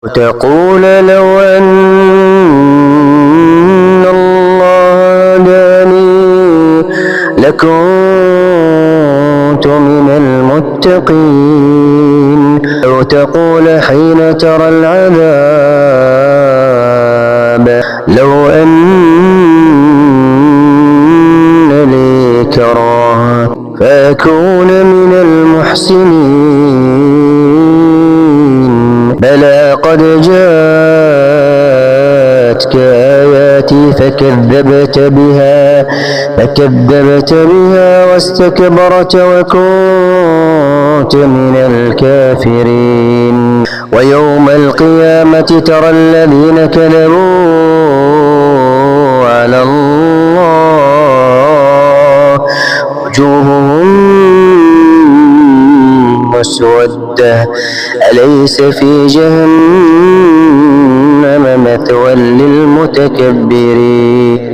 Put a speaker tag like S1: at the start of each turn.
S1: وتقول لو أن الله هداني لكنت من المتقين. أو تقول حين ترى العذاب لو أن لي كرة فأكون من المحسنين. بلى قد جاءتك آياتي فكذبت بها واستكبرت وكنت من الكافرين. ويوم القيامة ترى الذين كذبوا على الله وجوههم مسودة أليس في جهنم مثوى للمتكبرين.